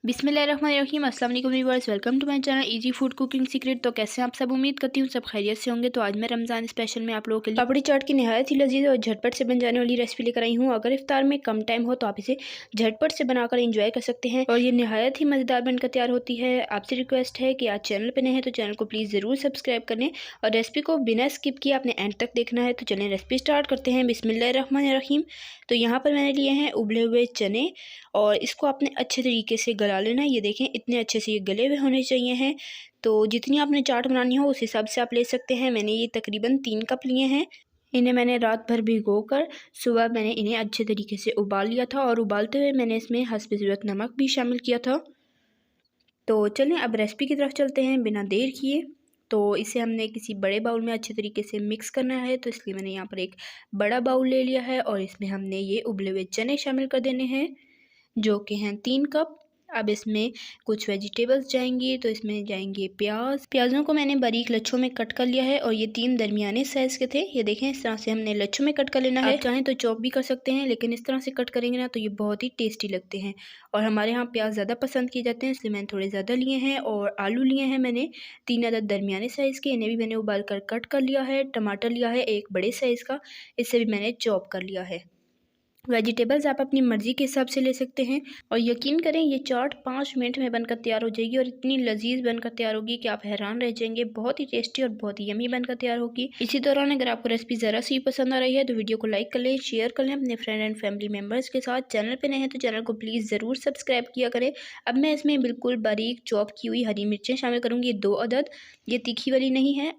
बिस्मिल्लाहिर्रहमानिर्रहीम। अस्सलाम वालेकुम viewers, welcome to my channel easy food cooking secret. तो कैसे हैं आप सब? उम्मीद करती हूँ सब खैरियत से होंगे। तो आज मैं रमज़ान स्पेशल में आप लोगों के लिए पापड़ी चाट की नहायत ही लजीज और झटपट से बन जाने वाली रेसिपी लेकर आई हूँ। अगर इफ्तार में कम टाइम हो तो आप इसे झटपट से बनाकर इंजॉय कर सकते हैं और ये नहायत ही मज़ेदार बनकर तैयार होती है। आपसे रिक्वेस्ट है कि आज चैनल पर नए हैं तो चैनल को प्लीज़ ज़रूर सब्सक्राइब कर लें और रेसिपी को बिना स्किप किए आपने एंड तक देखना है। तो चलें रेसिपी स्टार्ट करते हैं। बिस्मिल्लाहिर्रहमानिर्रहीम। तो यहाँ पर मैंने लिए हैं उबले हुए चने और इसको आपने अच्छे तरीके से गला लेना है। ये देखें इतने अच्छे से ये गले हुए होने चाहिए हैं। तो जितनी आपने चाट बनानी हो उस हिसाब से आप ले सकते हैं। मैंने ये तकरीबन 3 कप लिए हैं। इन्हें मैंने रात भर भिगोकर सुबह मैंने इन्हें अच्छे तरीके से उबाल लिया था और उबालते हुए मैंने इसमें हस्बे ज़रूरत नमक भी शामिल किया था। तो चलें अब रेसिपी की तरफ चलते हैं बिना देर किए। तो इसे हमने किसी बड़े बाउल में अच्छे तरीके से मिक्स करना है, तो इसलिए मैंने यहाँ पर एक बड़ा बाउल ले लिया है और इसमें हमने ये उबले हुए चने शामिल कर देने हैं जो कि हैं 3 कप। अब इसमें कुछ वेजिटेबल्स जाएंगी, तो इसमें जाएंगे प्याज़ों को मैंने बारीक लच्छों में कट कर लिया है और ये 3 दरमियाने साइज़ के थे। ये देखें इस तरह से हमने लच्छों में कट कर लेना है। आप चाहें तो चॉप भी कर सकते हैं, लेकिन इस तरह से कट करेंगे ना तो ये बहुत ही टेस्टी लगते हैं और हमारे यहाँ प्याज ज़्यादा पसंद किए जाते हैं, इसलिए मैंने थोड़े ज़्यादा लिए हैं। और आलू लिए हैं मैंने 3 अदद दरमियाने साइज़ के, इन्हें भी मैंने उबाल कर कट कर लिया है। टमाटर लिया है एक बड़े साइज़ का, इसे भी मैंने चॉप कर लिया है। वेजिटेबल्स आप अपनी मर्ज़ी के हिसाब से ले सकते हैं और यकीन करें ये चाट 5 मिनट में बनकर तैयार हो जाएगी और इतनी लजीज बनकर तैयार होगी कि आप हैरान रह जाएंगे। बहुत ही टेस्टी और बहुत ही यमी बनकर तैयार होगी। इसी दौरान अगर आपको रेसिपी ज़रा सी पसंद आ रही है तो वीडियो को लाइक कर लें, शेयर कर लें अपने फ्रेंड एंड फैमिली मेम्बर्स के साथ। चैनल पर नए हैं तो चैनल को प्लीज़ ज़रूर सब्सक्राइब किया करें। अब मैं इसमें बिल्कुल बारीक चॉप की हुई हरी मिर्चें शामिल करूँगी, 2 अदद, ये तीखी वाली नहीं है।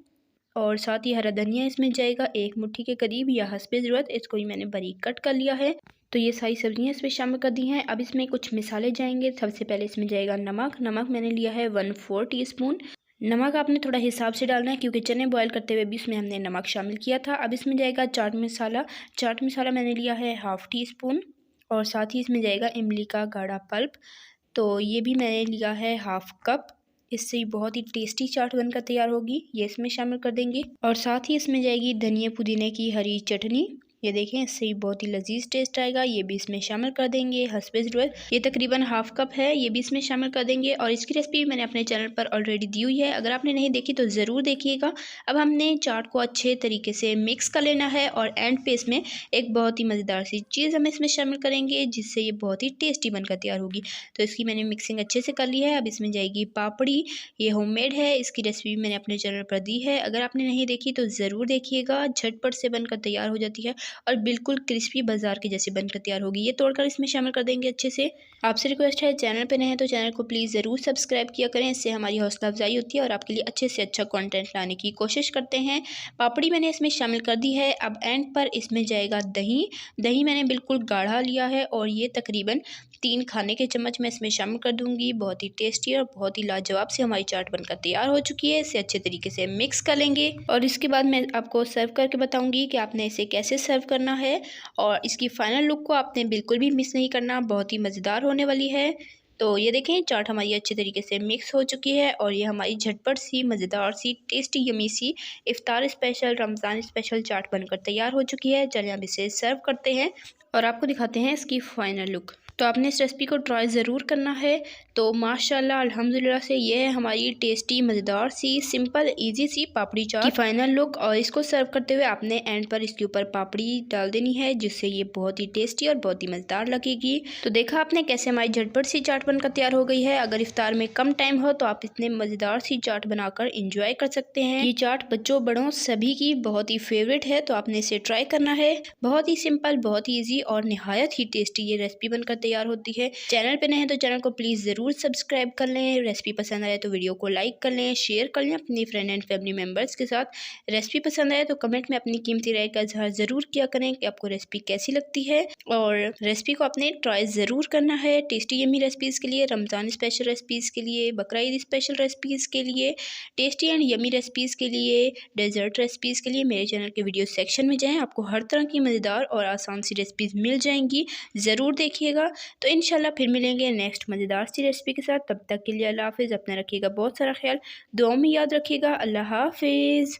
और साथ ही हरा धनिया इसमें जाएगा 1 मुट्ठी के करीब या हस्बे ज़रूरत, इसको ही मैंने बारीक कट कर लिया है। तो ये सारी सब्जियां इसमें शामिल कर दी हैं। अब इसमें कुछ मिसाले जाएंगे। सबसे पहले इसमें जाएगा नमक। नमक मैंने लिया है 1/4 टीस्पून। नमक आपने थोड़ा हिसाब से डालना है क्योंकि चने बॉयल करते हुए भी इसमें हमने नमक शामिल किया था। अब इसमें जाएगा चाट मसाला। चाट मसाला मैंने लिया है 1/2 टीस्पून और साथ ही इसमें जाएगा इमली का गाढ़ा पल्प, तो ये भी मैंने लिया है 1/2 कप। इससे बहुत ही टेस्टी चाट बनकर तैयार होगी, ये इसमें शामिल कर देंगे। और साथ ही इसमें जाएगी धनिया पुदीने की हरी चटनी। ये देखें इससे बहुत ही लजीज टेस्ट आएगा, ये भी इसमें शामिल कर देंगे हस्बे ज़रूरत। ये तकरीबन 1/2 कप है, ये भी इसमें शामिल कर देंगे। और इसकी रेसिपी मैंने अपने चैनल पर ऑलरेडी दी हुई है, अगर आपने नहीं देखी तो ज़रूर देखिएगा। अब हमने चाट को अच्छे तरीके से मिक्स कर लेना है और एंड पे इसमें एक बहुत ही मज़ेदार सी चीज़ हम इसमें शामिल करेंगे जिससे ये बहुत ही टेस्टी बनकर तैयार होगी। तो इसकी मैंने मिक्सिंग अच्छे से कर ली है। अब इसमें जाएगी पापड़ी, ये होममेड है, इसकी रेसिपी मैंने अपने चैनल पर दी है, अगर आपने नहीं देखी तो ज़रूर देखिएगा। झटपट से बनकर तैयार हो जाती है और बिल्कुल क्रिस्पी बाजार के जैसे बनकर तैयार होगी। ये तोड़कर इसमें शामिल कर देंगे अच्छे से। आपसे रिक्वेस्ट है चैनल पे नए हैं तो चैनल को प्लीज़ ज़रूर सब्सक्राइब किया करें, इससे हमारी हौसला अफजाई होती है और आपके लिए अच्छे से अच्छा कंटेंट लाने की कोशिश करते हैं। पापड़ी मैंने इसमें शामिल कर दी है। अब एंड पर इसमें जाएगा दही। दही मैंने बिल्कुल गाढ़ा लिया है और ये तकरीबन 3 खाने के चम्मच मैं इसमें शामिल कर दूंगी। बहुत ही टेस्टी और बहुत ही लाजवाब से हमारी चाट बनकर तैयार हो चुकी है। इसे अच्छे तरीके से मिक्स कर लेंगे और इसके बाद मैं आपको सर्व करके बताऊंगी कि आपने इसे कैसे सर्व करना है और इसकी फाइनल लुक को आपने बिल्कुल भी मिस नहीं करना, बहुत ही मज़ेदार होने वाली है। तो ये देखें चाट हमारी अच्छे तरीके से मिक्स हो चुकी है और ये हमारी झटपट सी मज़ेदार सी टेस्टी यमी सी इफ्तार स्पेशल रमज़ान स्पेशल चाट बनकर तैयार हो चुकी है। चलिए अब इसे सर्व करते हैं और आपको दिखाते हैं इसकी फाइनल लुक। तो आपने इस रेसिपी को ट्राई ज़रूर करना है। तो माशाल्लाह अल्हम्दुलिल्लाह से ये है हमारी टेस्टी मज़ेदार सी सिंपल इजी सी पापड़ी चाट की फाइनल लुक। और इसको सर्व करते हुए आपने एंड पर इसके ऊपर पापड़ी डाल देनी है जिससे ये बहुत ही टेस्टी और बहुत ही मज़ेदार लगेगी। तो देखा आपने कैसे हमारी झटपट सी चाट बनकर तैयार हो गई है। अगर इफ्तार में कम टाइम हो तो आप इतने मज़ेदार सी चाट बनाकर इंजॉय कर सकते हैं। ये चाट बच्चों बड़ों सभी की बहुत ही फेवरेट है, तो आपने इसे ट्राई करना है। बहुत ही सिंपल, बहुत ही ईजी और निहायत ही टेस्टी ये रेसिपी बनकर तैयार होती है। चैनल पे नए हैं तो चैनल को प्लीज़ ज़रूर सब्सक्राइब कर लें। रेसिपी पसंद आए तो वीडियो को लाइक कर लें, शेयर कर लें अपनी फ्रेंड एंड फैमिली मेम्बर्स के साथ। रेसिपी पसंद आए तो कमेंट में अपनी कीमती राय का इजहार ज़रूर किया करें कि आपको रेसिपी कैसी लगती है और रेसिपी को आपने ट्राई ज़रूर करना है। टेस्टी यमी रेसिपीज़ के लिए, रमज़ान स्पेशल रेसिपीज़ के लिए, बकरा ईद स्पेशल रेसिपीज़ के लिए, टेस्टी एंड यमी रेसिपीज़ के लिए, डेजर्ट रेसिपीज़ के लिए मेरे चैनल के वीडियो सेक्शन में जाएँ, आपको हर तरह की मज़ेदार और आसान सी रेसिपीज़ मिल जाएंगी, ज़रूर देखिएगा। तो इंशाल्लाह फिर मिलेंगे नेक्स्ट मज़ेदार सी रेसिपी के साथ। तब तक के लिए अल्लाह हाफ़िज़। अपना रखिएगा बहुत सारा ख्याल, दुआओं में याद रखिएगा। अल्लाह हाफ़िज़।